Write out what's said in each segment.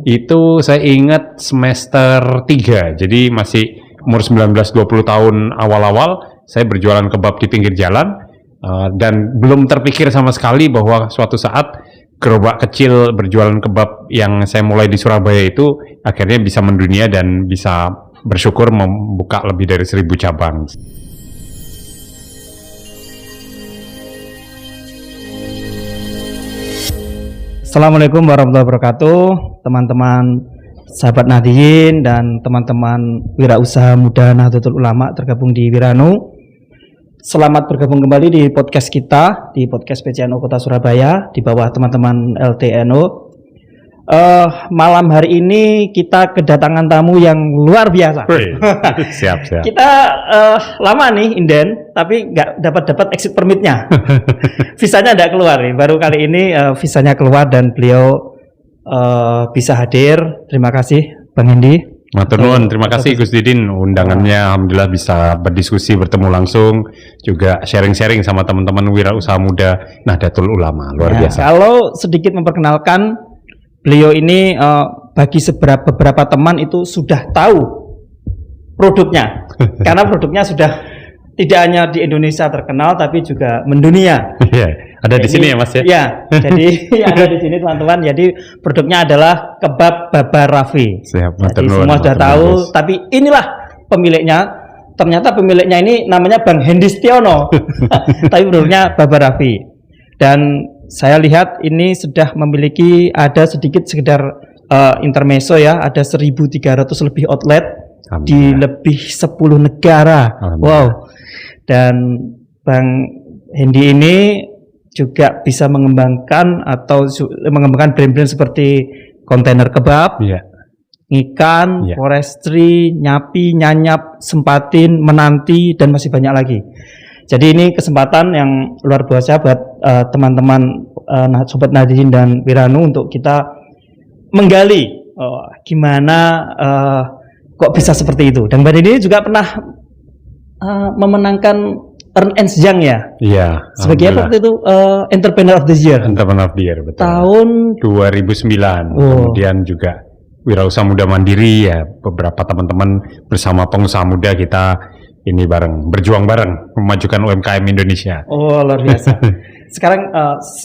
Itu saya ingat semester 3, jadi masih umur 19-20 tahun awal-awal, saya berjualan kebab di pinggir jalan, dan belum terpikir sama sekali bahwa suatu saat gerobak kecil berjualan kebab yang saya mulai di Surabaya itu akhirnya bisa mendunia dan bisa bersyukur membuka lebih dari 1000 cabang. Assalamualaikum warahmatullahi wabarakatuh, teman-teman sahabat Nahdliyin dan teman-teman wirausaha muda Nahdlatul Ulama tergabung di Wiranu. Selamat bergabung kembali di podcast kita, di podcast PCNU Kota Surabaya, di bawah teman-teman LTNU. Malam hari ini kita kedatangan tamu yang luar biasa. Siap. Kita lama nih Inden, tapi nggak dapat exit permitnya. Visanya nggak keluar nih. Baru kali ini visanya keluar dan beliau bisa hadir. Terima kasih Bang Hendi. Matur nuwun, terima kasih Gus Didin undangannya. Alhamdulillah bisa berdiskusi, bertemu langsung, juga sharing-sharing sama teman-teman wirausaha muda Nahdlatul Ulama. Luar biasa. Kalau sedikit memperkenalkan, beliau ini bagi beberapa teman itu sudah tahu produknya, karena produknya sudah tidak hanya di Indonesia terkenal, tapi juga mendunia. Iya, ada di sini ya Mas ya? Iya, jadi ada di sini teman-teman. Jadi produknya adalah kebab Baba Raffi. Siap, jadi semua sudah tahu, tapi inilah pemiliknya. Ternyata pemiliknya ini namanya Bang Hendi Setiono, tapi produknya Baba Raffi. Dan saya lihat ini sudah memiliki ada sedikit sekedar intermezzo ya, ada 1.300 lebih outlet di lebih 10 negara. Wow. Dan Bang Hendi ini juga bisa mengembangkan brand-brand seperti kontainer kebab, ikan, forestry, nyapi, nyanyap, sempatin, menanti, dan masih banyak lagi. Jadi ini kesempatan yang luar biasa buat teman-teman Sobat Nahdliyin dan Wiranu untuk kita menggali gimana kok bisa seperti itu. Dan Mbak Dini juga pernah memenangkan Ernst and Young ya? Iya. Sebagai apa waktu itu? Entrepreneur of the Year. Entrepreneur of the Year, betul. Tahun 2009. Kemudian juga wirausaha muda mandiri ya, beberapa teman-teman bersama pengusaha muda kita ini bareng, berjuang bareng memajukan UMKM Indonesia. Oh, luar biasa. Sekarang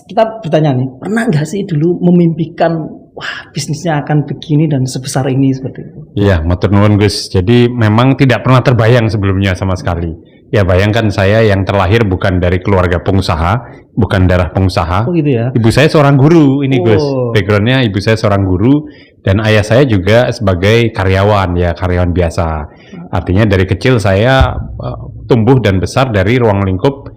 kita bertanya nih, pernah nggak sih dulu memimpikan wah bisnisnya akan begini dan sebesar ini seperti itu? Iya, matur nuwun Gus. Jadi memang tidak pernah terbayang sebelumnya sama sekali. Ya bayangkan saya yang terlahir bukan dari keluarga pengusaha, bukan darah pengusaha. Oh gitu ya. Ibu saya seorang guru ini Gus. Backgroundnya ibu saya seorang guru dan ayah saya juga sebagai karyawan ya, karyawan biasa. Artinya dari kecil saya tumbuh dan besar dari ruang lingkup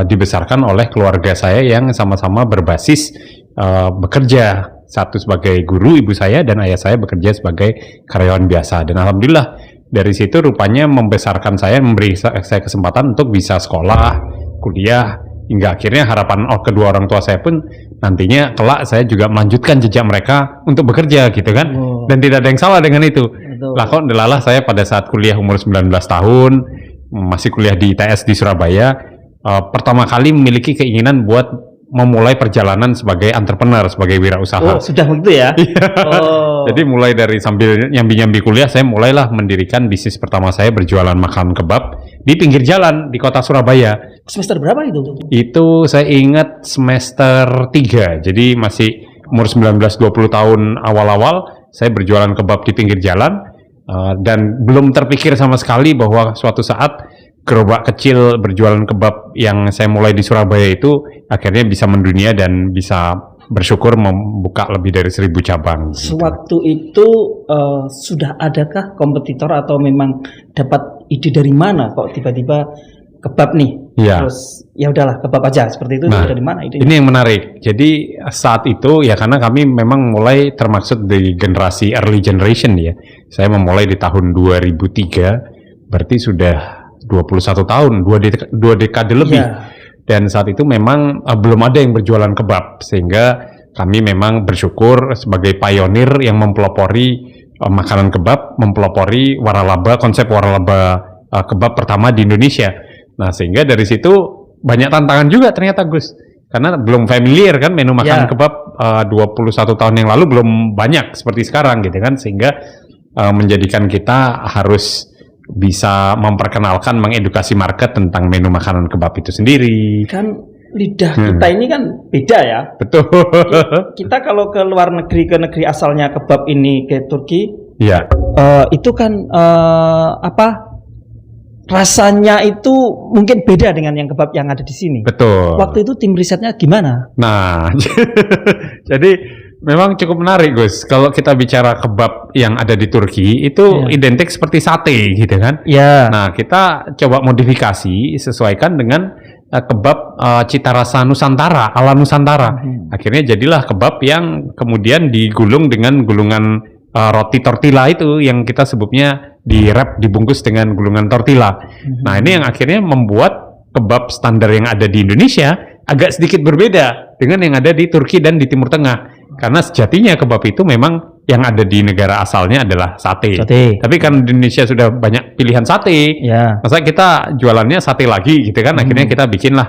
dibesarkan oleh keluarga saya yang sama-sama berbasis bekerja. Satu sebagai guru ibu saya dan ayah saya bekerja sebagai karyawan biasa. Dan alhamdulillah dari situ rupanya membesarkan saya, memberi saya kesempatan untuk bisa sekolah, kuliah, hingga akhirnya harapan kedua orang tua saya pun nantinya kelak saya juga melanjutkan jejak mereka untuk bekerja gitu kan. Dan tidak ada yang salah dengan itu. Lah kok delalah saya pada saat kuliah umur 19 tahun, masih kuliah di ITS di Surabaya, pertama kali memiliki keinginan buat memulai perjalanan sebagai entrepreneur, sebagai wirausaha. Oh, sudah begitu ya? Jadi mulai dari sambil nyambi-nyambi kuliah, saya mulailah mendirikan bisnis pertama saya berjualan makanan kebab di pinggir jalan di kota Surabaya. Semester berapa itu? Itu saya ingat semester 3, jadi masih umur 19-20 tahun awal-awal, saya berjualan kebab di pinggir jalan, dan belum terpikir sama sekali bahwa suatu saat gerobak kecil berjualan kebab yang saya mulai di Surabaya itu akhirnya bisa mendunia dan bisa bersyukur membuka lebih dari 1000 cabang. Sewaktu itu sudah adakah kompetitor atau memang dapat ide dari mana kok tiba-tiba kebab nih? Ya. Terus ya udahlah kebab aja seperti itu. Dari mana idenya? Ini yang menarik. Jadi saat itu ya karena kami memang mulai termaksud dari generasi early generation ya. Saya memulai di tahun 2003, berarti sudah 21 tahun, dua dekade lebih. Dan saat itu memang belum ada yang berjualan kebab, sehingga kami memang bersyukur sebagai pionir yang mempelopori makanan kebab, mempelopori waralaba, konsep waralaba kebab pertama di Indonesia. Nah, sehingga dari situ banyak tantangan juga ternyata Gus. karena belum familiar kan menu makan Ya. kebab 21 tahun yang lalu belum banyak seperti sekarang gitu kan, sehingga menjadikan kita harus bisa memperkenalkan, mengedukasi market tentang menu makanan kebab itu sendiri. Kan lidah kita ini kan beda ya. Betul. Kita kalau ke luar negeri, ke negeri asalnya kebab ini, ke Turki, Iya. itu kan rasanya itu mungkin beda dengan yang kebab yang ada di sini. Betul. Waktu itu tim risetnya gimana? Nah, jadi memang cukup menarik, Gus. Kalau kita bicara kebab yang ada di Turki itu identik seperti sate gitu kan. Ya. Nah, kita coba modifikasi sesuaikan dengan kebab cita rasa Nusantara, ala Nusantara. Akhirnya jadilah kebab yang kemudian digulung dengan gulungan roti tortilla itu yang kita sebutnya di wrap, dibungkus dengan gulungan tortilla. Nah, ini yang akhirnya membuat kebab standar yang ada di Indonesia agak sedikit berbeda dengan yang ada di Turki dan di Timur Tengah. Karena sejatinya kebab itu memang yang ada di negara asalnya adalah sate. Tapi kan di Indonesia sudah banyak pilihan sate. Ya. Masa kita jualannya sate lagi gitu kan. Akhirnya kita bikinlah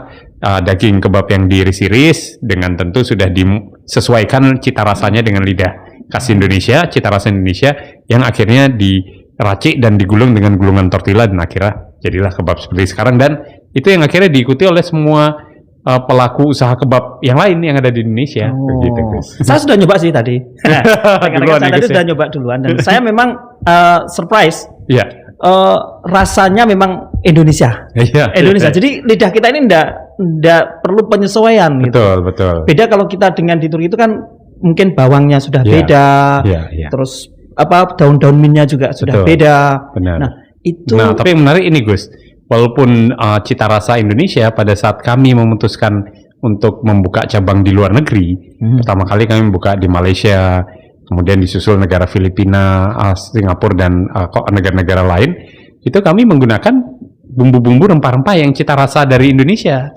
daging kebab yang diiris-iris dengan tentu sudah disesuaikan cita rasanya dengan lidah khas Indonesia, cita rasa Indonesia yang akhirnya diracik dan digulung dengan gulungan tortilla dan akhirnya jadilah kebab seperti sekarang, dan itu yang akhirnya diikuti oleh semua pelaku usaha kebab yang lain yang ada di Indonesia. Begitu, Gus. Saya sudah nyoba sih tadi. Duluan saya nih, tadi Gus, sudah nyoba duluan dan saya memang surprise. Iya. Rasanya memang Indonesia. Iya. Indonesia. Jadi lidah kita ini ndak perlu penyesuaian gitu. Betul, betul. Beda kalau kita dengan di Turki itu kan mungkin bawangnya sudah beda. Iya. Terus daun-daun minnya juga sudah beda. Benar. Nah, itu tapi yang menarik ini, Gus. Walaupun cita rasa Indonesia pada saat kami memutuskan untuk membuka cabang di luar negeri, pertama kali kami buka di Malaysia, kemudian disusul negara Filipina, Singapura, dan negara-negara lain, itu kami menggunakan bumbu-bumbu rempah-rempah yang cita rasa dari Indonesia.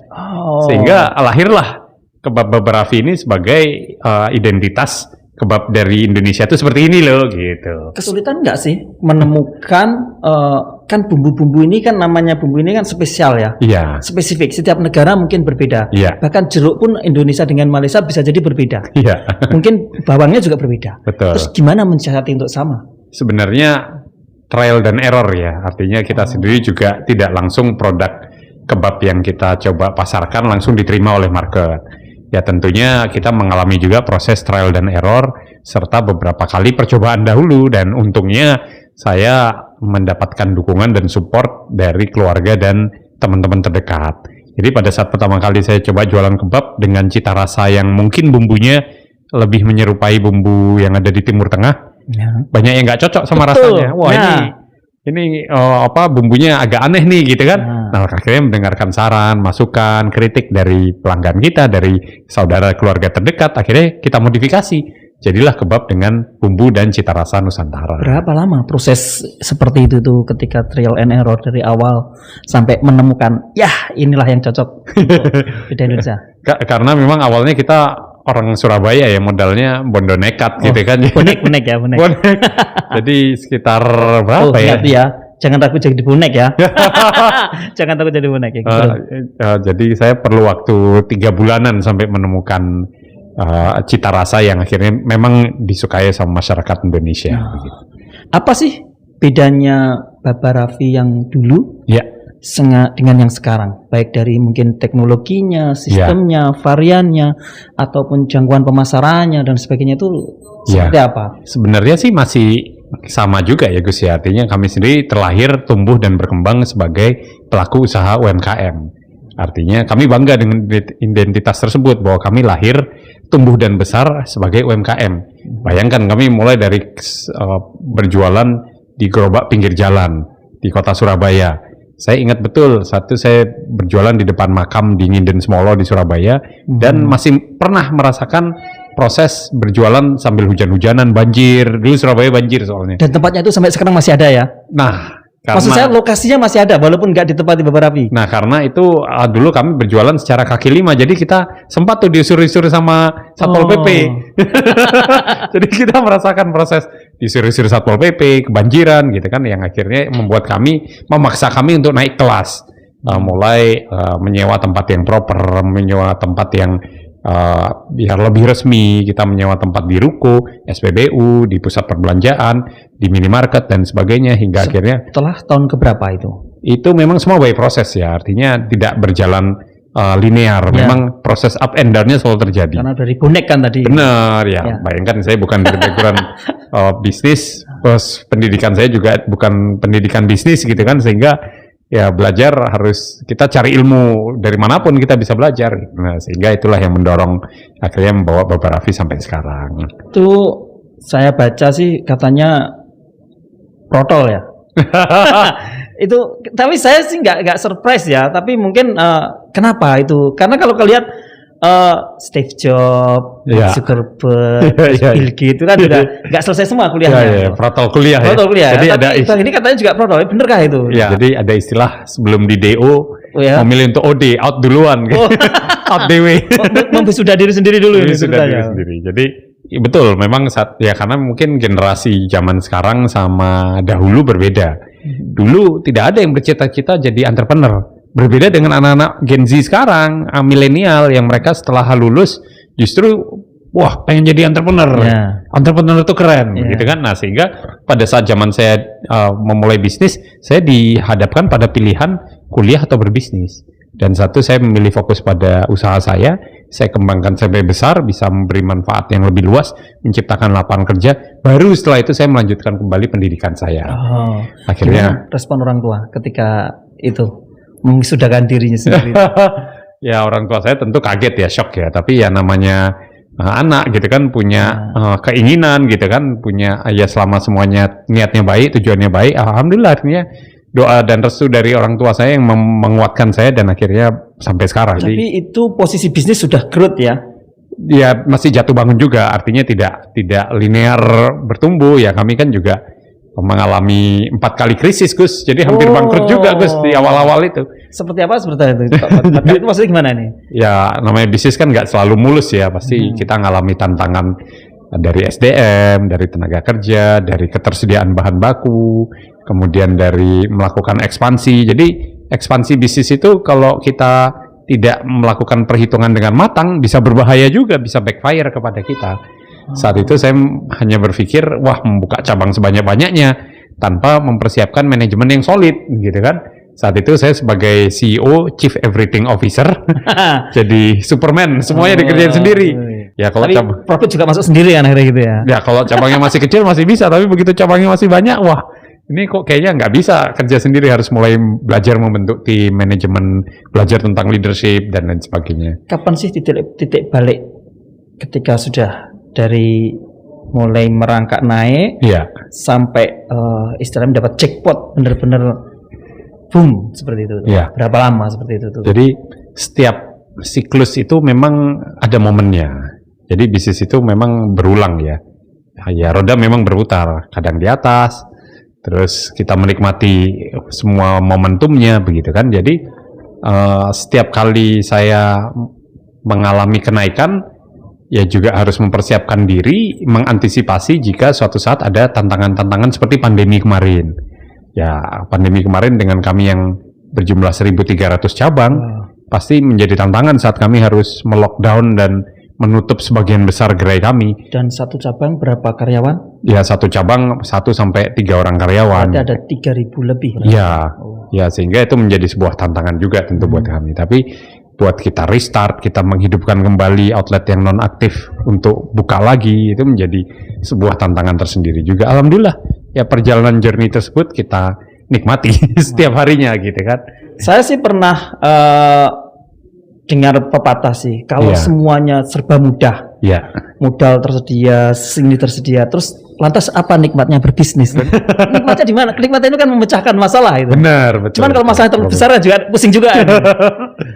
Sehingga lahirlah kebab Baba Raffi ini sebagai identitas kebab dari Indonesia itu seperti ini loh, gitu. Kesulitan nggak sih menemukan kan bumbu-bumbu ini kan namanya bumbu ini kan spesial ya? Iya. Spesifik, setiap negara mungkin berbeda. Iya. Bahkan jeruk pun Indonesia dengan Malaysia bisa jadi berbeda. Iya. Mungkin bawangnya juga berbeda. Betul. Terus gimana mensiasati untuk sama? Sebenarnya trial dan error ya, artinya kita sendiri juga tidak langsung produk kebab yang kita coba pasarkan langsung diterima oleh market. Ya tentunya kita mengalami juga proses trial dan error serta beberapa kali percobaan dahulu, dan untungnya saya mendapatkan dukungan dan support dari keluarga dan teman-teman terdekat. Jadi pada saat pertama kali saya coba jualan kebab dengan cita rasa yang mungkin bumbunya lebih menyerupai bumbu yang ada di Timur Tengah, banyak yang nggak cocok sama rasanya. Wah, ini bumbunya agak aneh nih gitu kan. Nah, akhirnya mendengarkan saran, masukan, kritik dari pelanggan kita, dari saudara keluarga terdekat, akhirnya kita modifikasi. Jadilah kebab dengan bumbu dan cita rasa Nusantara. Berapa lama proses seperti itu tuh ketika trial and error dari awal sampai menemukan inilah yang cocok untuk lidah Indonesia? Karena memang awalnya kita orang Surabaya ya, modalnya bondo nekat gitu kan. Bonek. Jadi sekitar berapa ya? Jangan takut jadi bonek ya. Jangan takut jadi bonek ya. Jadi saya perlu waktu 3 bulanan sampai menemukan cita rasa yang akhirnya memang disukai sama masyarakat Indonesia. Apa sih bedanya Baba Raffi yang dulu dengan yang sekarang? Baik dari mungkin teknologinya, sistemnya, variannya, ataupun jangkauan pemasarannya dan sebagainya itu seperti apa? Sebenarnya sih masih sama juga ya, Gus ya. Artinya kami sendiri terlahir, tumbuh dan berkembang sebagai pelaku usaha UMKM. Artinya kami bangga dengan identitas tersebut, bahwa kami lahir, tumbuh dan besar sebagai UMKM. Bayangkan kami mulai dari berjualan di gerobak pinggir jalan di kota Surabaya. Saya ingat betul, saya berjualan di depan makam di Nginden Semolo di Surabaya, dan masih pernah merasakan proses berjualan sambil hujan-hujanan, banjir. Dulu Surabaya banjir soalnya. Dan tempatnya itu sampai sekarang masih ada ya? Nah, maksud saya lokasinya masih ada walaupun nggak ditempati Baba Raffi. Nah, karena itu dulu kami berjualan secara kaki lima, jadi kita sempat tuh disuruh-suruh sama Satpol PP. Jadi kita merasakan proses disuruh-suruh Satpol PP, kebanjiran gitu kan, yang akhirnya membuat kami, memaksa kami untuk naik kelas. mulai menyewa tempat yang proper, menyewa tempat yang biar lebih resmi. Kita menyewa tempat di ruko, SPBU, di pusat perbelanjaan, di minimarket dan sebagainya hingga akhirnya. Setelah tahun keberapa itu? Itu memang semua by proses ya, artinya tidak berjalan linear. Memang proses up and down-nya selalu terjadi. Karena dari bonek kan tadi. Benar ya. Bayangkan saya bukan dari background bisnis, terus pendidikan saya juga bukan pendidikan bisnis gitu kan, sehingga ya belajar harus kita cari ilmu dari manapun kita bisa belajar. Nah, sehingga itulah yang mendorong akhirnya membawa Bapak Raffi sampai sekarang. Itu saya baca sih katanya protol ya. Itu tapi saya sih nggak surprise ya, tapi mungkin kenapa itu? Karena kalau kalian Steve Jobs, Zuckerberg, Bill Gates itu kan udah nggak selesai semua kuliahnya. Protol kuliah. Jadi ada ini katanya juga protol, benerkah itu? Ya, jadi ada istilah sebelum di DO memilih untuk OD, out duluan, out DW. Membesudah diri sendiri dulu. Membesudah diri sendiri. Jadi betul, memang ya karena mungkin generasi zaman sekarang sama dahulu berbeda. Dulu tidak ada yang bercita-cita jadi entrepreneur. Berbeda dengan anak-anak Gen Z sekarang, milenial yang mereka setelah lulus justru wah pengen jadi entrepreneur. Entrepreneur itu keren, gitu kan. Nah, sehingga pada saat zaman saya memulai bisnis, saya dihadapkan pada pilihan kuliah atau berbisnis. Dan satu, saya memilih fokus pada usaha saya kembangkan sampai besar, bisa memberi manfaat yang lebih luas, menciptakan lapangan kerja. Baru setelah itu saya melanjutkan kembali pendidikan saya. Akhirnya respon orang tua ketika itu memsudahkan dirinya sendiri. Ya orang tua saya tentu kaget ya, shock ya. Tapi ya namanya anak gitu kan punya keinginan gitu kan, punya ya selama semuanya niatnya baik, tujuannya baik, alhamdulillah artinya doa dan restu dari orang tua saya yang menguatkan saya dan akhirnya sampai sekarang. Tapi itu posisi bisnis sudah growth ya? Ya masih jatuh bangun juga, artinya tidak linear bertumbuh ya. Kami kan juga mengalami 4 kali krisis, Gus. Jadi hampir bangkrut juga, Gus, di awal-awal itu. Seperti apa sebetulnya itu? Itu maksudnya gimana nih? Ya namanya bisnis kan nggak selalu mulus ya, pasti kita ngalami tantangan dari SDM, dari tenaga kerja, dari ketersediaan bahan baku, kemudian dari melakukan ekspansi. Jadi ekspansi bisnis itu kalau kita tidak melakukan perhitungan dengan matang bisa berbahaya juga, bisa backfire kepada kita. Saat itu saya hanya berpikir, wah membuka cabang sebanyak-banyaknya tanpa mempersiapkan manajemen yang solid, gitu kan. Saat itu saya sebagai CEO, Chief Everything Officer, jadi Superman, semuanya dikerjain sendiri. Ya kalau profit juga masuk sendiri kan akhirnya gitu ya. Ya kalau cabangnya masih kecil masih bisa, tapi begitu cabangnya masih banyak, wah ini kok kayaknya nggak bisa kerja sendiri, harus mulai belajar membentuk tim, manajemen, belajar tentang leadership dan lain sebagainya. Kapan sih titik balik ketika sudah dari mulai merangkak naik sampai istilahnya mendapat jackpot, bener-bener boom seperti itu? Berapa lama seperti itu? Jadi setiap siklus itu memang ada momennya. Jadi bisnis itu memang berulang ya. Ya roda memang berputar, kadang di atas, terus kita menikmati semua momentumnya begitu kan. Jadi setiap kali saya mengalami kenaikan, ya juga harus mempersiapkan diri, mengantisipasi jika suatu saat ada tantangan-tantangan seperti pandemi kemarin. Ya pandemi kemarin dengan kami yang berjumlah 1.300 cabang, pasti menjadi tantangan saat kami harus melockdown dan menutup sebagian besar gerai kami. Dan satu cabang berapa karyawan? Ya satu cabang 1 sampai 3 orang karyawan. Berarti ada 3.000 lebih. Iya, ya sehingga itu menjadi sebuah tantangan juga tentu buat kami. Tapi buat kita restart, kita menghidupkan kembali outlet yang non aktif untuk buka lagi, itu menjadi sebuah tantangan tersendiri juga. Alhamdulillah, ya perjalanan journey tersebut kita nikmati setiap harinya gitu kan. Saya sih pernah dengar pepatah sih, kalau semuanya serba mudah, modal tersedia, sini tersedia, terus lantas apa nikmatnya berbisnis? Nikmatnya di mana? Nikmatnya itu kan memecahkan masalah itu. Benar, betul. Cuman kalau masalah terlalu besar juga pusing juga.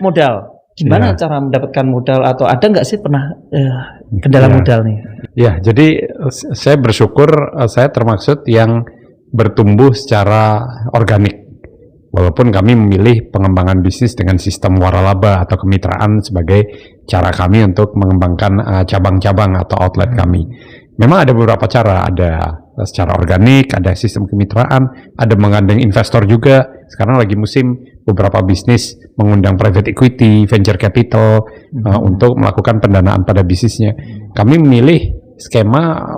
Modal, gimana cara mendapatkan modal, atau ada nggak sih pernah kendala modal nih? Ya, jadi saya bersyukur saya termaksud yang bertumbuh secara organik. Walaupun kami memilih pengembangan bisnis dengan sistem waralaba atau kemitraan sebagai cara kami untuk mengembangkan cabang-cabang atau outlet kami. Memang ada beberapa cara, ada secara organik, ada sistem kemitraan, ada menggandeng investor juga. Sekarang lagi musim beberapa bisnis mengundang private equity, venture capital untuk melakukan pendanaan pada bisnisnya. Kami memilih skema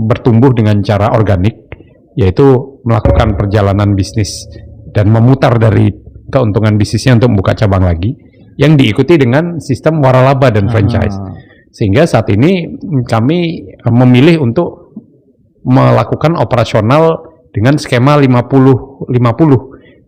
bertumbuh dengan cara organik, yaitu melakukan perjalanan bisnis dan memutar dari keuntungan bisnisnya untuk membuka cabang lagi, yang diikuti dengan sistem waralaba dan franchise. Sehingga saat ini kami memilih untuk melakukan operasional dengan skema 50-50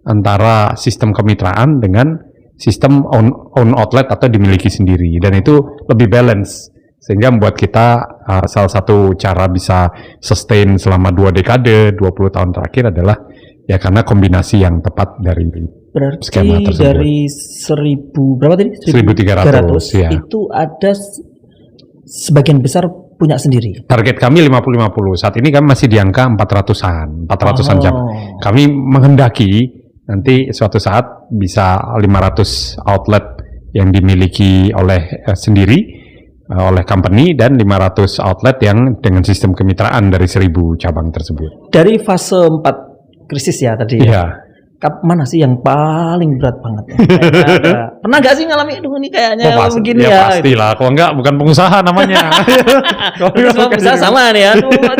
antara sistem kemitraan dengan sistem own outlet atau dimiliki sendiri, dan itu lebih balance, sehingga membuat kita salah satu cara bisa sustain selama 2 dekade, 20 tahun terakhir adalah ya karena kombinasi yang tepat dari berarti skema tersebut. Dari 1000 berapa tadi? 1300 ya. Itu ada sebagian besar punya sendiri. Target kami 50-50. Saat ini kami masih di angka 400-an jam. Kami menghendaki nanti suatu saat bisa 500 outlet yang dimiliki oleh sendiri, oleh company, dan 500 outlet yang dengan sistem kemitraan dari 1000 cabang tersebut. Dari fase 4 krisis ya tadi. Iya. Mana sih yang paling berat banget? Pernah nggak sih ngalami ini kayaknya begini ya? Pastilah, kalau enggak bukan pengusaha namanya. Kalau pengusaha sama nih ya,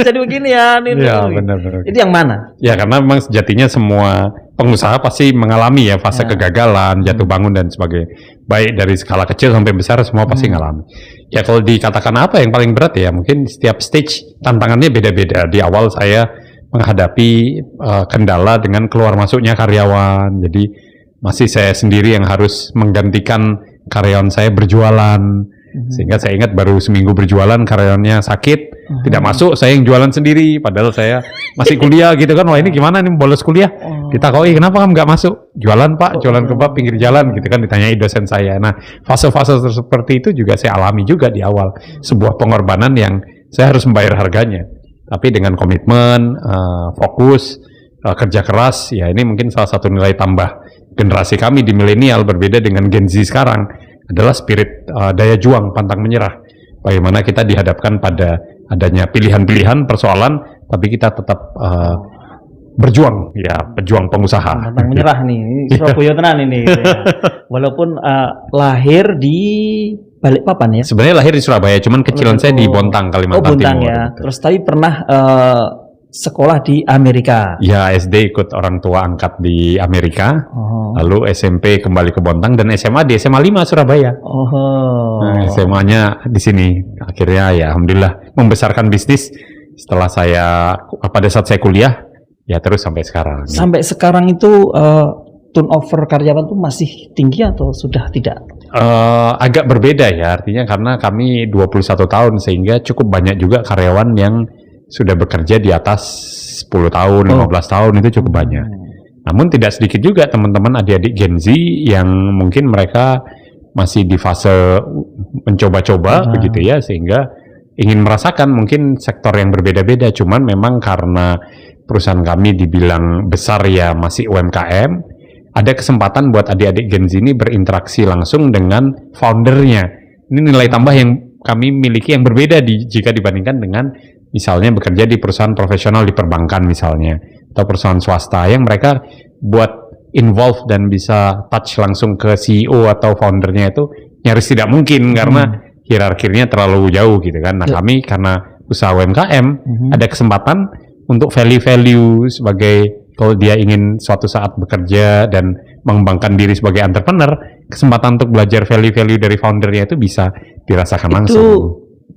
jadi begini ya. Iya, benar. Itu yang mana? Ya karena memang sejatinya semua pengusaha pasti mengalami ya fase kegagalan, jatuh bangun dan sebagainya. Baik dari skala kecil sampai besar semua pasti ngalami. Ya kalau dikatakan apa yang paling berat ya mungkin setiap stage tantangannya beda-beda. Di awal saya menghadapi kendala dengan keluar masuknya karyawan, jadi masih saya sendiri yang harus menggantikan karyawan saya berjualan, sehingga saya ingat baru seminggu berjualan karyawannya sakit, tidak masuk, saya yang jualan sendiri, padahal saya masih kuliah gitu kan. Wah ini gimana nih bolos kuliah, ditakoi kenapa kamu nggak masuk, jualan pak, jualan kebab pinggir jalan gitu kan, ditanyai dosen saya. Nah fase-fase seperti itu juga saya alami juga di awal, sebuah pengorbanan yang saya harus membayar harganya. Tapi dengan komitmen, fokus, kerja keras, ya ini mungkin salah satu nilai tambah generasi kami di milenial berbeda dengan Gen Z sekarang adalah spirit daya juang, pantang menyerah. Bagaimana kita dihadapkan pada adanya pilihan-pilihan, persoalan, tapi kita tetap berjuang, ya pejuang pengusaha. Pantang menyerah nih, Surabaya tenan ini. Gitu ya. Walaupun lahir di Balikpapan ya. Sebenarnya lahir di Surabaya, cuman kecilan saya di Bontang, Kalimantan Bontang Timur. Ya. Gitu. Terus tapi pernah sekolah di Amerika. Ya SD ikut orang tua angkat di Amerika, lalu SMP kembali ke Bontang, dan SMA di SMA 5 Surabaya. Nah, SMA-nya di sini. Akhirnya ya alhamdulillah membesarkan bisnis setelah pada saat saya kuliah, ya terus sampai sekarang. Sampai sekarang itu turnover karyawan itu masih tinggi atau sudah tidak? Agak berbeda ya, artinya karena kami 21 tahun sehingga cukup banyak juga karyawan yang sudah bekerja di atas 10 tahun, 15 tahun, itu cukup banyak. Namun tidak sedikit juga teman-teman adik-adik Gen Z yang mungkin mereka masih di fase mencoba-coba begitu ya, sehingga ingin merasakan mungkin sektor yang berbeda-beda. Cuman memang karena perusahaan kami dibilang besar ya masih UMKM, ada kesempatan buat adik-adik Gen Z ini berinteraksi langsung dengan foundernya. Ini nilai tambah yang kami miliki yang berbeda jika dibandingkan dengan misalnya bekerja di perusahaan profesional di perbankan misalnya, atau perusahaan swasta yang mereka buat involve dan bisa touch langsung ke CEO atau foundernya itu nyaris tidak mungkin karena hierarkinya terlalu jauh gitu kan. Nah kami karena usaha UMKM ada kesempatan untuk value-value sebagai, kalau dia ingin suatu saat bekerja dan mengembangkan diri sebagai entrepreneur, kesempatan untuk belajar value-value dari foundernya itu bisa dirasakan langsung. Itu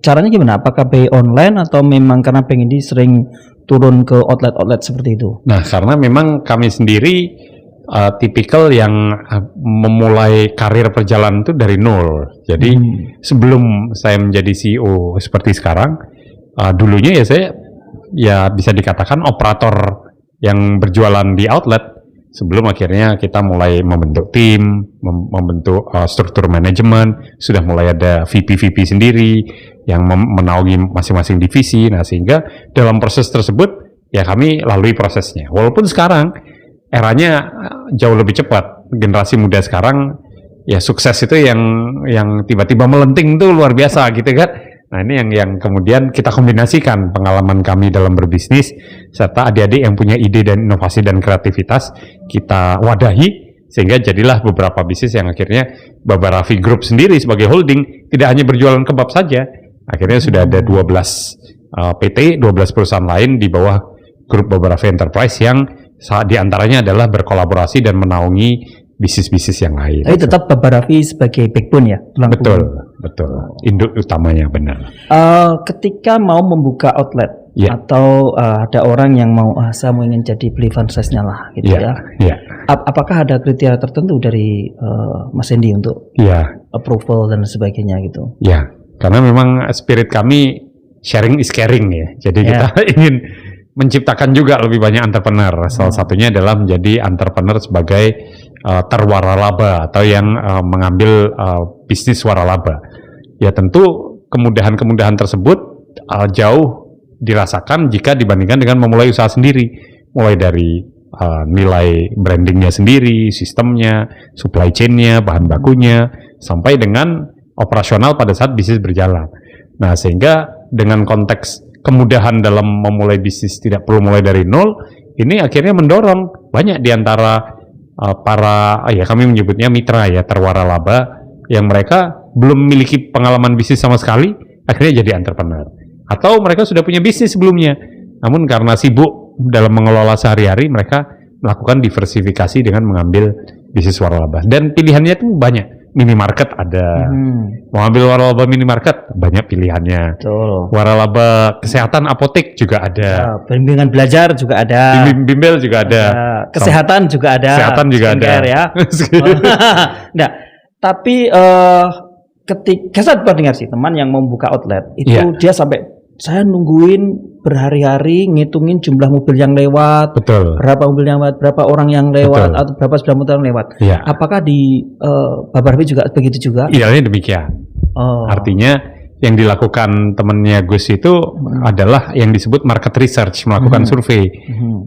caranya gimana? Apakah by online atau memang karena pengen sering turun ke outlet-outlet seperti itu? Nah, karena memang kami sendiri tipikal yang memulai karir perjalanan itu dari nol. Jadi sebelum saya menjadi CEO seperti sekarang, dulunya ya saya bisa dikatakan operator yang berjualan di outlet, sebelum akhirnya kita mulai membentuk tim, membentuk struktur manajemen, sudah mulai ada VP-VP sendiri yang menaungi masing-masing divisi. Nah sehingga dalam proses tersebut ya kami lalui prosesnya. Walaupun sekarang eranya jauh lebih cepat, generasi muda sekarang ya sukses itu yang tiba-tiba melenting tuh luar biasa gitu kan. Nah ini yang kemudian kita kombinasikan pengalaman kami dalam berbisnis serta adik-adik yang punya ide dan inovasi dan kreativitas, kita wadahi Sehingga jadilah beberapa bisnis yang akhirnya Baba Raffi Group sendiri sebagai holding tidak hanya berjualan kebab saja. Akhirnya sudah ada 12 PT, 12 perusahaan lain di bawah grup Baba Raffi Enterprise yang di antaranya adalah berkolaborasi dan menaungi bisnis-bisnis yang lain. Tapi tetap Baba Raffi sebagai backbone ya? Betul. Induk utamanya benar. Ketika mau membuka outlet, atau ada orang yang mau, saya mau ingin jadi beli franchise-nya lah gitu ya. Apakah ada kriteria tertentu dari Mas Hendy untuk approval dan sebagainya gitu? Ya, karena memang spirit kami sharing is caring ya. Jadi kita ingin menciptakan juga lebih banyak entrepreneur. Salah satunya adalah menjadi entrepreneur sebagai terwaralaba atau yang mengambil bisnis waralaba. Ya tentu kemudahan-kemudahan tersebut jauh dirasakan jika dibandingkan dengan memulai usaha sendiri, mulai dari nilai brandingnya sendiri, sistemnya, supply chain-nya, bahan bakunya, sampai dengan operasional pada saat bisnis berjalan. Nah, sehingga dengan konteks kemudahan dalam memulai bisnis tidak perlu mulai dari nol, ini akhirnya mendorong banyak di antara para, kami menyebutnya mitra ya, terwaralaba, yang mereka belum memiliki pengalaman bisnis sama sekali, akhirnya jadi entrepreneur. Atau mereka sudah punya bisnis sebelumnya, namun karena sibuk dalam mengelola sehari-hari, mereka melakukan diversifikasi dengan mengambil bisnis waralaba. Dan pilihannya itu banyak. Minimarket ada, mau ambil waralaba minimarket, banyak pilihannya. Betul. Waralaba kesehatan apotek juga ada. Bimbingan belajar juga ada. Bimbel juga ada. Kesehatan juga ada. Kesehatan juga ada. Ya. Nah, tapi ketika saya pernah dengar sih teman yang mau buka outlet itu dia sampai saya nungguin berhari-hari ngitungin jumlah mobil yang lewat, berapa mobil yang lewat, berapa orang yang lewat, atau berapa sepeda motor yang lewat. Apakah di Baba Raffi juga begitu juga? Idealnya demikian. Artinya yang dilakukan temannya Gus itu adalah yang disebut market research, melakukan survei.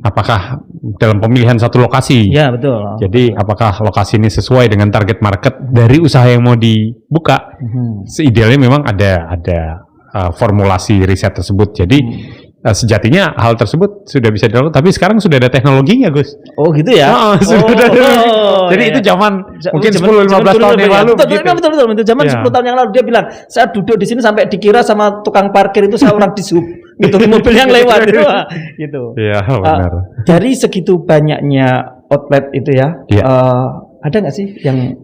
Apakah dalam pemilihan satu lokasi? Ya, betul. Jadi apakah lokasi ini sesuai dengan target market dari usaha yang mau dibuka? Seidealnya memang ada formulasi riset tersebut. Jadi sejatinya hal tersebut sudah bisa dilakukan, tapi sekarang sudah ada teknologinya, Gus. Oh gitu ya? Jadi itu zaman mungkin 10-15 tahun yang lalu. Betul. Zaman 10 tahun yang lalu dia bilang, saya duduk di sini sampai dikira sama tukang parkir itu saya orang di sub, gitu, mobil yang lewat gitu. Iya, benar. Dari segitu banyaknya outlet itu ya, ada nggak sih yang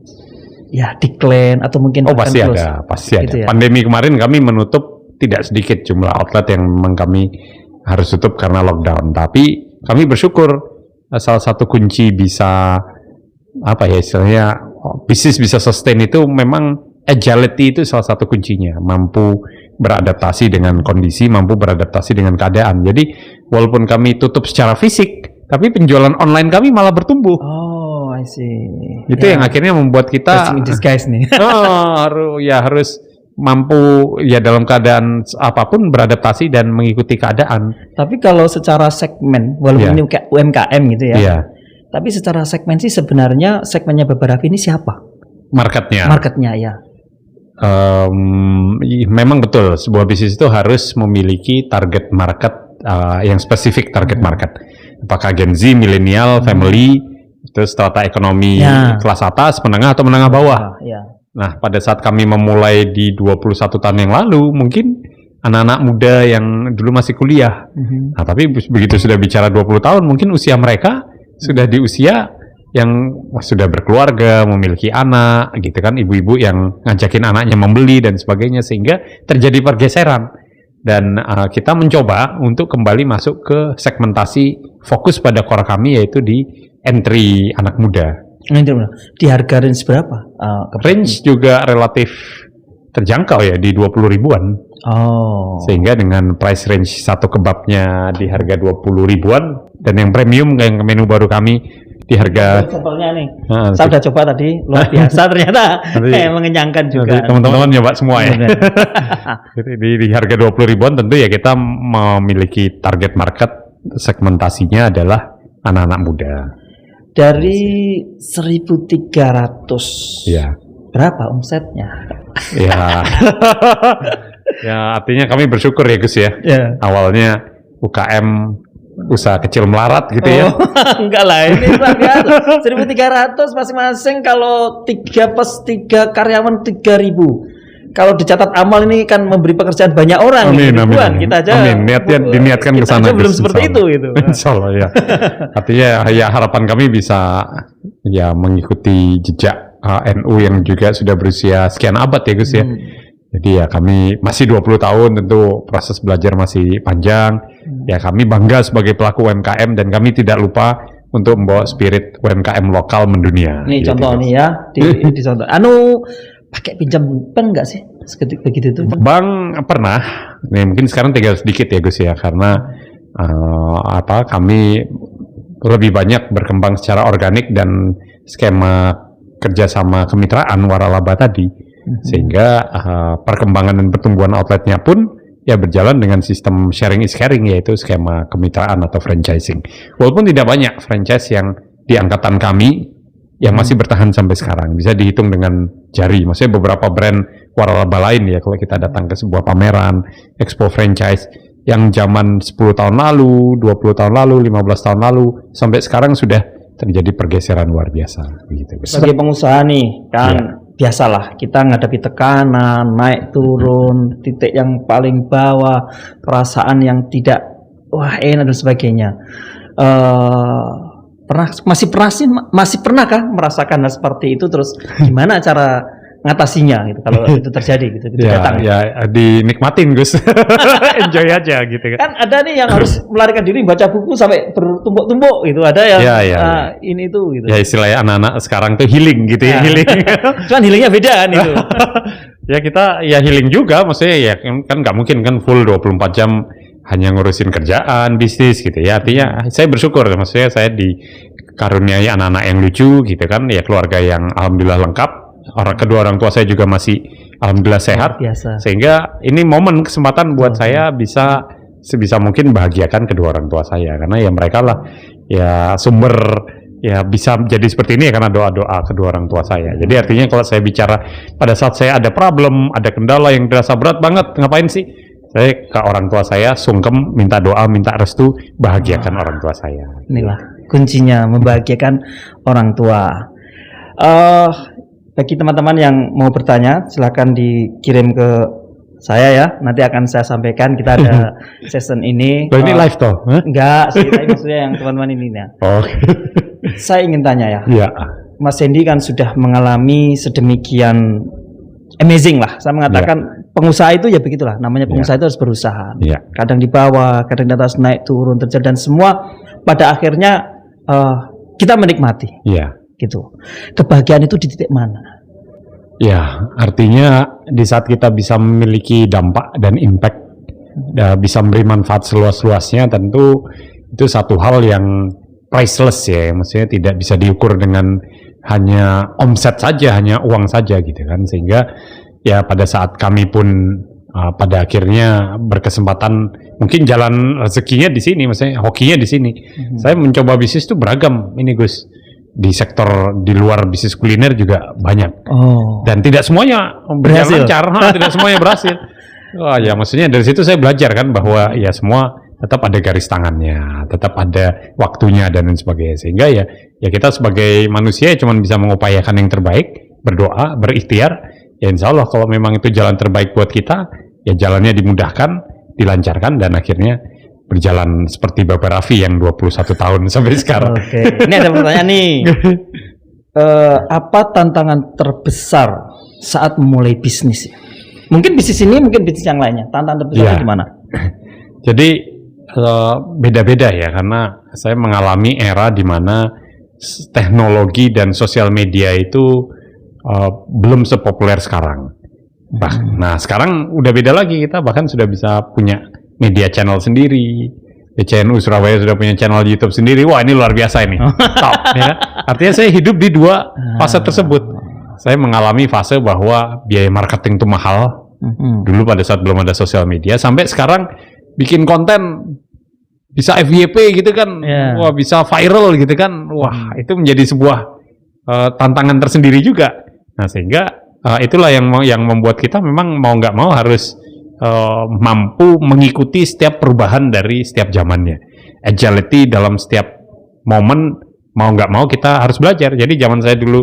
decline atau mungkin pasti ada. Gitu ya? Pandemi kemarin kami menutup tidak sedikit jumlah outlet yang memang kami harus tutup karena lockdown. Tapi kami bersyukur salah satu kunci bisa istilahnya bisnis bisa sustain itu memang agility itu salah satu kuncinya. Mampu beradaptasi dengan kondisi, mampu beradaptasi dengan keadaan. Jadi walaupun kami tutup secara fisik, tapi penjualan online kami malah bertumbuh. Oh, I see. Itu yang akhirnya membuat kita blessing in disguise nih. harus mampu dalam keadaan apapun beradaptasi dan mengikuti keadaan. Tapi kalau secara segmen, walaupun ini UMKM gitu ya. Tapi secara segmen sih sebenarnya segmennya Baba Raffi ini siapa? Marketnya ya. Memang betul, sebuah bisnis itu harus memiliki target market yang spesifik target market. Apakah Gen Z, milenial, family, terus strata ekonomi kelas atas, menengah atau menengah bawah. Nah, pada saat kami memulai di 21 tahun yang lalu, mungkin anak-anak muda yang dulu masih kuliah. Nah, tapi begitu sudah bicara 20 tahun, mungkin usia mereka sudah di usia yang sudah berkeluarga, memiliki anak, gitu kan, ibu-ibu yang ngajakin anaknya membeli dan sebagainya, sehingga terjadi pergeseran. Dan kita mencoba untuk kembali masuk ke segmentasi fokus pada core kami, yaitu di entry anak muda. Di harga range berapa? Range juga relatif terjangkau ya, di 20 ribuan. Sehingga dengan price range satu kebabnya di harga 20 ribuan, dan yang premium yang menu baru kami di harga sampelnya nih. Saya sudah coba tadi, luar biasa ternyata. Mengenyangkan juga. Teman-teman nyoba semua ya. di harga 20 ribuan tentu ya kita memiliki target market, segmentasinya adalah anak-anak muda. Dari 1.300 berapa omsetnya? Ya artinya kami bersyukur ya Gus ya. Awalnya UKM usaha kecil melarat gitu ya. Enggak lah, ini luar biasa. 1.300 masing-masing, kalau 3+3 karyawan 3.000. Kalau dicatat amal ini kan memberi pekerjaan banyak orang. Amin, ribuan. amin. Kita aja diniatkan ke sana. Belum seperti itu gitu. Insya Allah ya. Artinya ya harapan kami bisa ya mengikuti jejak NU yang juga sudah berusia sekian abad ya Gus ya. Jadi ya kami masih 20 tahun, tentu proses belajar masih panjang. Ya kami bangga sebagai pelaku UMKM dan kami tidak lupa untuk membawa spirit UMKM lokal mendunia. Nih gitu, contoh Gus. nih ya, di contoh. Pakai pinjam bank nggak sih? Begitu tuh. Bank pernah. Nih, mungkin sekarang tinggal sedikit ya Gus ya, karena kami lebih banyak berkembang secara organik dan skema kerjasama kemitraan waralaba tadi, sehingga perkembangan dan pertumbuhan outletnya pun ya berjalan dengan sistem sharing is caring, yaitu skema kemitraan atau franchising. Walaupun tidak banyak franchise yang di angkatan kami yang masih bertahan sampai sekarang, bisa dihitung dengan jari. Maksudnya beberapa brand waralaba lain ya, kalau kita datang ke sebuah pameran, expo franchise yang zaman 10 tahun lalu, 20 tahun lalu, 15 tahun lalu, sampai sekarang sudah terjadi pergeseran luar biasa. Begitu. Sebagai pengusaha nih, kan biasalah kita menghadapi tekanan, naik turun, titik yang paling bawah, perasaan yang tidak enak dan sebagainya. Masih pernahkah merasakan hal seperti itu? Terus gimana cara ngatasinya gitu kalau itu terjadi gitu datang? Ya dinikmatin Gus. Enjoy aja gitu kan. Kan ada nih yang harus melarikan diri baca buku sampai bertumbuk-tumbuk gitu, ada yang ini tuh gitu. Ya istilahnya anak-anak sekarang tuh healing gitu ya, healing. Cuman healingnya beda kan itu. Ya kita ya healing juga, maksudnya ya kan nggak mungkin kan full 24 jam hanya ngurusin kerjaan, bisnis gitu ya. Artinya saya bersyukur, maksudnya saya dikaruniai anak-anak yang lucu gitu kan, ya keluarga yang alhamdulillah lengkap. Kedua orang tua saya juga masih alhamdulillah sehat. Biasa. Sehingga ini momen kesempatan buat saya bisa sebisa mungkin bahagiakan kedua orang tua saya, karena ya mereka lah ya sumber ya bisa jadi seperti ini ya karena doa-doa kedua orang tua saya. Jadi artinya kalau saya bicara pada saat saya ada problem, ada kendala yang terasa berat banget, ngapain sih? Saya ke orang tua saya sungkem, minta doa, minta restu, bahagiakan orang tua saya. Inilah kuncinya, membahagiakan orang tua. Bagi teman-teman yang mau bertanya, silakan dikirim ke saya ya. Nanti akan saya sampaikan. Kita ada session ini. Ini live toh? Enggak sih, tapi maksudnya yang teman-teman ini ya. Saya ingin tanya ya. Mas Hendy kan sudah mengalami sedemikian amazing lah. Saya mengatakan pengusaha itu ya begitulah. Namanya pengusaha itu harus berusaha. Kadang di bawah, kadang di atas, naik turun terjadi, dan semua pada akhirnya kita menikmati. Gitu. Kebahagiaan itu di titik mana? Ya, artinya di saat kita bisa memiliki dampak dan impact, bisa memberi manfaat seluas-luasnya, tentu itu satu hal yang priceless ya. Maksudnya tidak bisa diukur dengan hanya omset saja, hanya uang saja gitu kan. Sehingga ya pada saat kami pun pada akhirnya berkesempatan, mungkin jalan rezekinya di sini, maksudnya hokinya di sini. Saya mencoba bisnis itu beragam ini Gus. Di sektor di luar bisnis kuliner juga banyak. Dan tidak semuanya berjalan lancar, tidak semuanya berhasil. Ya maksudnya dari situ saya belajar kan bahwa ya semua tetap ada garis tangannya, tetap ada waktunya dan lain sebagainya. Sehingga ya kita sebagai manusia cuma bisa mengupayakan yang terbaik, berdoa, berikhtiar. Ya insya Allah kalau memang itu jalan terbaik buat kita, ya jalannya dimudahkan, dilancarkan, dan akhirnya berjalan seperti Bapak Raffi yang 21 tahun sampai sekarang. Oke. Ini ada pertanyaan nih. Apa tantangan terbesar saat memulai bisnis? Mungkin bisnis ini, mungkin bisnis yang lainnya. Tantangan terbesar di mana? Jadi beda-beda ya, karena saya mengalami era di mana teknologi dan sosial media itu belum sepopuler sekarang. Nah sekarang udah beda lagi, kita bahkan sudah bisa punya media channel sendiri. CNU Surabaya sudah punya channel YouTube sendiri. Wah ini luar biasa ini. Top ya. Artinya saya hidup di dua fase tersebut. Saya mengalami fase bahwa biaya marketing itu mahal. Dulu pada saat belum ada sosial media, sampai sekarang bikin konten bisa FYP gitu kan. Wah bisa viral gitu kan. Wah itu menjadi sebuah tantangan tersendiri juga. Nah sehingga itulah yang membuat kita memang mau nggak mau harus mampu mengikuti setiap perubahan dari setiap zamannya. agility dalam setiap momen, mau nggak mau kita harus belajar. Jadi zaman saya dulu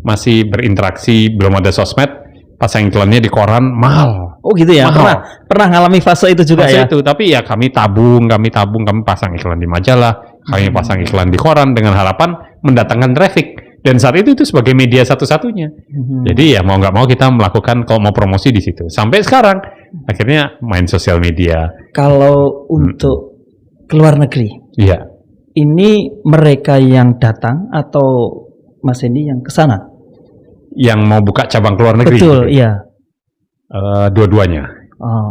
masih berinteraksi, belum ada sosmed, pasang iklannya di koran mahal. Oh gitu ya, pernah ngalami fase itu juga ya? Itu, tapi ya kami tabung, kami pasang iklan di majalah, kami pasang iklan di koran dengan harapan mendatangkan traffic. Dan saat itu sebagai media satu-satunya. Jadi ya mau nggak mau kita melakukan kalau mau promosi di situ. Sampai sekarang akhirnya main sosial media. Kalau untuk keluar negeri, iya. Ini mereka yang datang atau Mas Hendy yang ke sana? Yang mau buka cabang keluar negeri? Betul, gitu? Iya. Dua-duanya.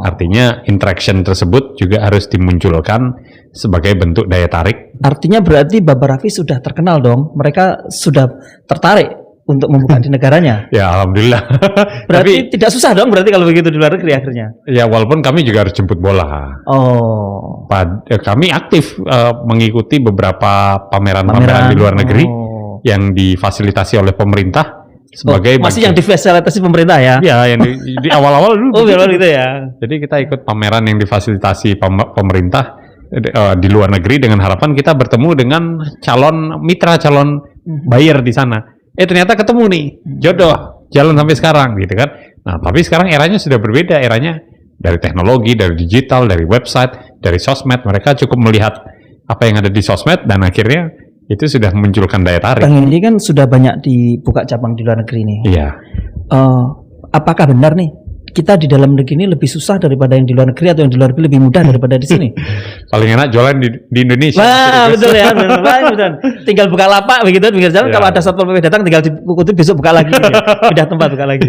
Artinya interaction tersebut juga harus dimunculkan sebagai bentuk daya tarik. Artinya berarti Bapak Raffi sudah terkenal dong, mereka sudah tertarik untuk membuka di negaranya. Ya alhamdulillah. Berarti tidak susah dong berarti kalau begitu di luar negeri akhirnya. Ya walaupun kami juga harus jemput bola. Kami aktif mengikuti beberapa pameran di luar negeri yang difasilitasi oleh pemerintah. Sebagai masih yang difasilitasi pemerintah ya? Iya, yang di awal-awal dulu. Gitu ya. Jadi kita ikut pameran yang difasilitasi pemerintah di luar negeri dengan harapan kita bertemu dengan calon mitra, calon buyer di sana. Ternyata ketemu nih, jodoh, jalan sampai sekarang gitu kan. Nah, tapi sekarang eranya sudah berbeda, eranya dari teknologi, dari digital, dari website, dari sosmed. Mereka cukup melihat apa yang ada di sosmed dan akhirnya itu sudah memunculkan daya tarik. Bang Hendy kan sudah banyak dibuka cabang di luar negeri nih. Iya. Apakah benar nih kita di dalam negeri ini lebih susah daripada yang di luar negeri atau yang di luar negeri lebih mudah daripada di sini? Paling enak jualan di Indonesia. Wah, betul ya, betul. Tinggal buka lapak begitu pinggir jalan, kalau ada satpol PP datang tinggal diikuti besok buka lagi. Gitu. Pindah tempat buka lagi.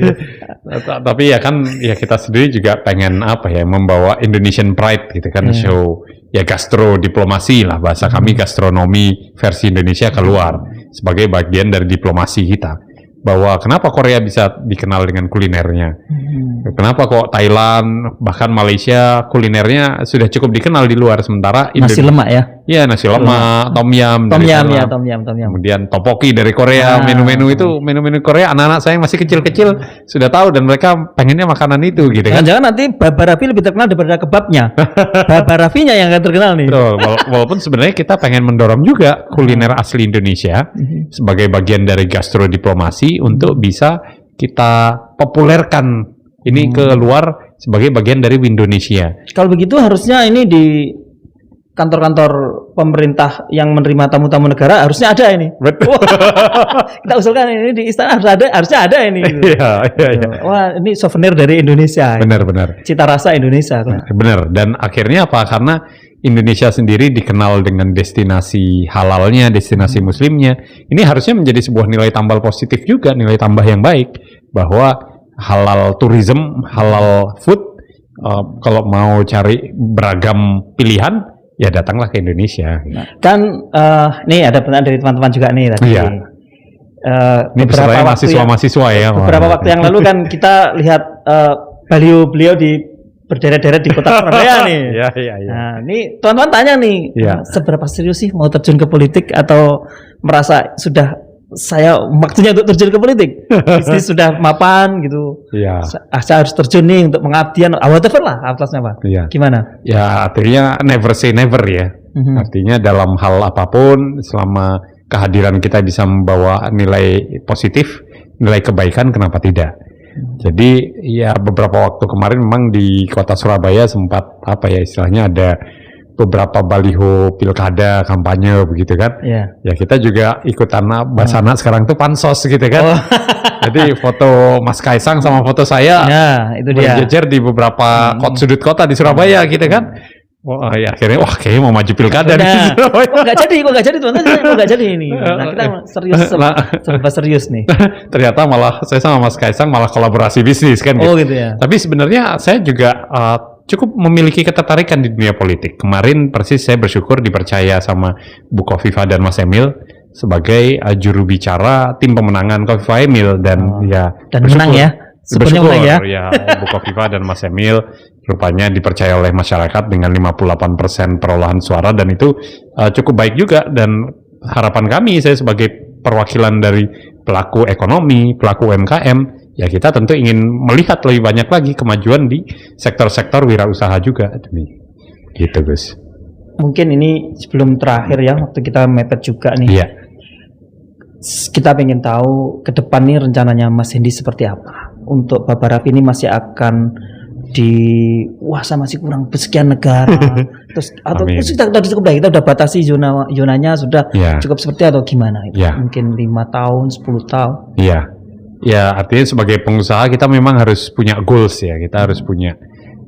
Tapi ya kan ya kita sendiri juga pengen membawa Indonesian pride gitu kan, show ya gastro diplomasi lah bahasa kami, gastronomi versi Indonesia keluar sebagai bagian dari diplomasi kita. Bahwa kenapa Korea bisa dikenal dengan kulinernya, kenapa kok Thailand bahkan Malaysia kulinernya sudah cukup dikenal di luar, sementara nasi lemak ya? Iya, nasi lemak, tom yum, kemudian tteokbokki dari Korea, menu-menu itu, menu-menu Korea anak-anak saya yang masih kecil-kecil sudah tahu dan mereka pengennya makanan itu gitu kan. Jangan nanti Bapak Raffi lebih terkenal daripada kebabnya. Bapak Raffinya yang akan terkenal nih. Walaupun sebenarnya kita pengen mendorong juga kuliner asli Indonesia sebagai bagian dari gastro diplomasi untuk bisa kita populerkan ini ke luar sebagai bagian dari Indonesia. Kalau begitu harusnya ini di kantor-kantor pemerintah yang menerima tamu-tamu negara harusnya ada ini. Betul. Kita usulkan ini di istana harusnya ada ini. Iya. Wah, ini souvenir dari Indonesia. Benar. Cita rasa Indonesia. Benar. Dan akhirnya apa? Karena Indonesia sendiri dikenal dengan destinasi halalnya, destinasi muslimnya. Ini harusnya menjadi sebuah nilai tambah positif juga, nilai tambah yang baik bahwa halal tourism, halal food. Kalau mau cari beragam pilihan, ya datanglah ke Indonesia. Kan nih ada pertanyaan dari teman-teman juga nih tadi. Iya. Ini beberapa mahasiswa ya. Beberapa waktu yang lalu kan kita lihat beliau di berderet-deret di kota Surabaya nih. Iya. Nah, ini teman-teman tanya nih, seberapa serius sih mau terjun ke politik atau merasa sudah saya waktunya untuk terjun ke politik, bisnis sudah mapan gitu. Iya. Saya harus terjun nih untuk pengabdian, whatever lah atasnya Pak. Iya. Gimana? Ya artinya never say never ya. Artinya dalam hal apapun selama kehadiran kita bisa membawa nilai positif, nilai kebaikan, kenapa tidak? Jadi ya beberapa waktu kemarin memang di kota Surabaya sempat istilahnya ada beberapa baliho pilkada kampanye begitu kan. Ya kita juga ikutan Basana sekarang tuh pansos gitu kan. Jadi foto Mas Kaisang sama foto saya itu dia berjejer di beberapa sudut kota di Surabaya gitu kan. Ya akhirnya kayaknya mau maju pilkada di Surabaya. Kok nggak jadi teman-teman, kok nggak jadi ini. Nah, kita serius nih. Ternyata malah saya sama Mas Kaisang malah kolaborasi bisnis kan gitu. Gitu ya. Tapi sebenarnya saya juga cukup memiliki ketertarikan di dunia politik. Kemarin persis saya bersyukur dipercaya sama Bu Kofifa dan Mas Emil sebagai juru bicara tim pemenangan Kofifa Emil dan menang ya. Bersyukur ya Bu Kofifa dan Mas Emil rupanya dipercaya oleh masyarakat dengan 58% perolehan suara dan itu cukup baik juga, dan harapan kami, saya sebagai perwakilan dari pelaku ekonomi, pelaku UMKM, ya kita tentu ingin melihat lebih banyak lagi kemajuan di sektor-sektor wirausaha juga. Gitu Gus. mungkin ini sebelum terakhir ya, waktu kita mepet juga nih. Iya. Kita pengen tahu ke depan nih rencananya Mas Hendy seperti apa. Untuk Bapak Raffi ini masih akan masih kurang sekian negara. Terus atau kita udah batasi zonanya sudah cukup seperti atau gimana itu? Mungkin 5 tahun, 10 tahun. Iya. Ya, artinya sebagai pengusaha kita memang harus punya goals ya. Kita harus punya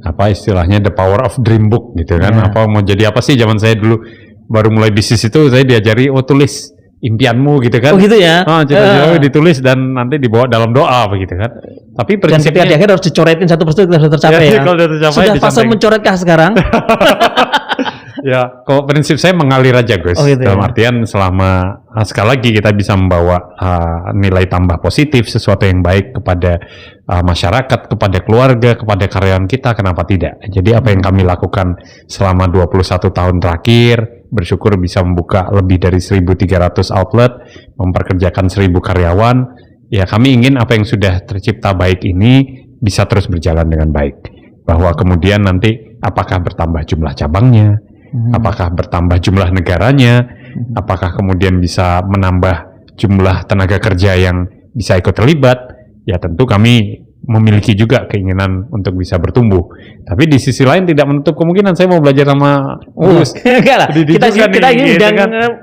apa istilahnya the power of dream book gitu kan. Apa mau jadi apa sih? Zaman saya dulu baru mulai bisnis itu saya diajari tulis impianmu gitu kan. Oh gitu ya. Cita-cita ditulis dan nanti dibawa dalam doa begitu kan. Tapi prinsipnya dan ketika di akhir harus dicoretin satu persatu sudah tercapai ya. Kalau tercapai, sudah fase mencoretkah sekarang? Ya, kalau prinsip saya mengalir aja Gus. Gitu dalam artian selama sekali lagi kita bisa membawa nilai tambah positif, sesuatu yang baik kepada masyarakat, kepada keluarga, kepada karyawan kita, kenapa tidak? Jadi apa yang kami lakukan selama 21 tahun terakhir, bersyukur bisa membuka lebih dari 1.300 outlet, memperkerjakan 1.000 karyawan. Ya kami ingin apa yang sudah tercipta baik ini bisa terus berjalan dengan baik. Bahwa kemudian nanti apakah bertambah jumlah cabangnya, apakah bertambah jumlah negaranya, apakah kemudian bisa menambah jumlah tenaga kerja yang bisa ikut terlibat, ya tentu kami memiliki juga keinginan untuk bisa bertumbuh. Tapi di sisi lain tidak menutup kemungkinan saya mau belajar sama Gus. Enggak lah. Kita ini udah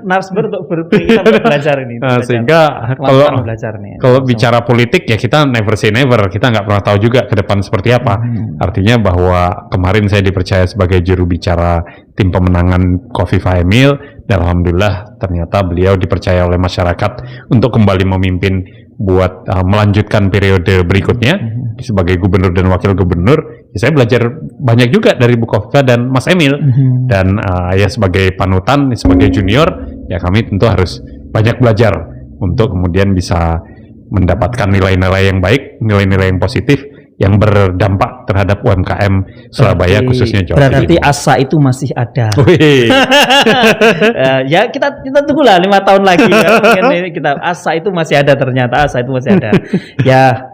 narasumber untuk kita belajar ini. Sehingga kalau bicara politik ya kita never say never. Kita nggak pernah tahu juga ke depan seperti apa. Artinya bahwa kemarin saya dipercaya sebagai juru bicara tim pemenangan Khofifah Emil dan alhamdulillah ternyata beliau dipercaya oleh masyarakat untuk kembali memimpin buat melanjutkan periode berikutnya sebagai gubernur dan wakil gubernur. Ya saya belajar banyak juga dari Bu Khofifah dan Mas Emil dan ya sebagai panutan, sebagai junior ya kami tentu harus banyak belajar untuk kemudian bisa mendapatkan nilai-nilai yang baik, nilai-nilai yang positif yang berdampak terhadap UMKM Surabaya khususnya Jawa Timur. Berarti asa itu masih ada. Ya kita tunggulah 5 tahun lagi ya. Mungkin kita asa itu masih ada, ternyata asa itu masih ada. Ya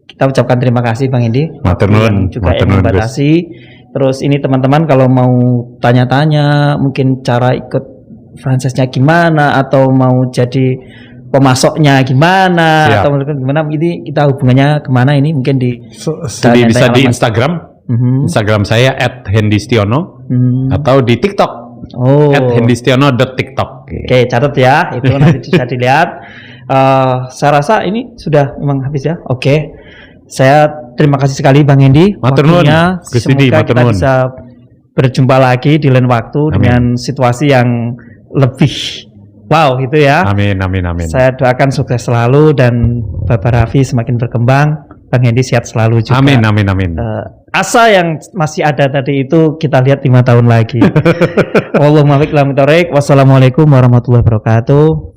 kita ucapkan terima kasih Bang Hendy juga yang membatasi. Terus ini teman-teman kalau mau tanya-tanya mungkin cara ikut franchise-nya gimana atau mau jadi pemasoknya gimana atau gimana, ini kita hubungannya kemana ini mungkin bisa di Instagram. Instagram saya @hendystiono atau di TikTok @hendystiono.tiktok. Oke, catat ya, itu nanti bisa dilihat. Saya rasa ini sudah memang habis ya. Oke, saya terima kasih sekali Bang Hendy waktunya. Semoga kita bisa berjumpa lagi di lain waktu dengan situasi yang lebih gitu ya. Amin. Saya doakan sukses selalu dan Bapak Raffi semakin berkembang. Bang Hendy sehat selalu juga. Amin. Asa yang masih ada tadi itu kita lihat 5 tahun lagi. Wassalamualaikum warahmatullahi wabarakatuh.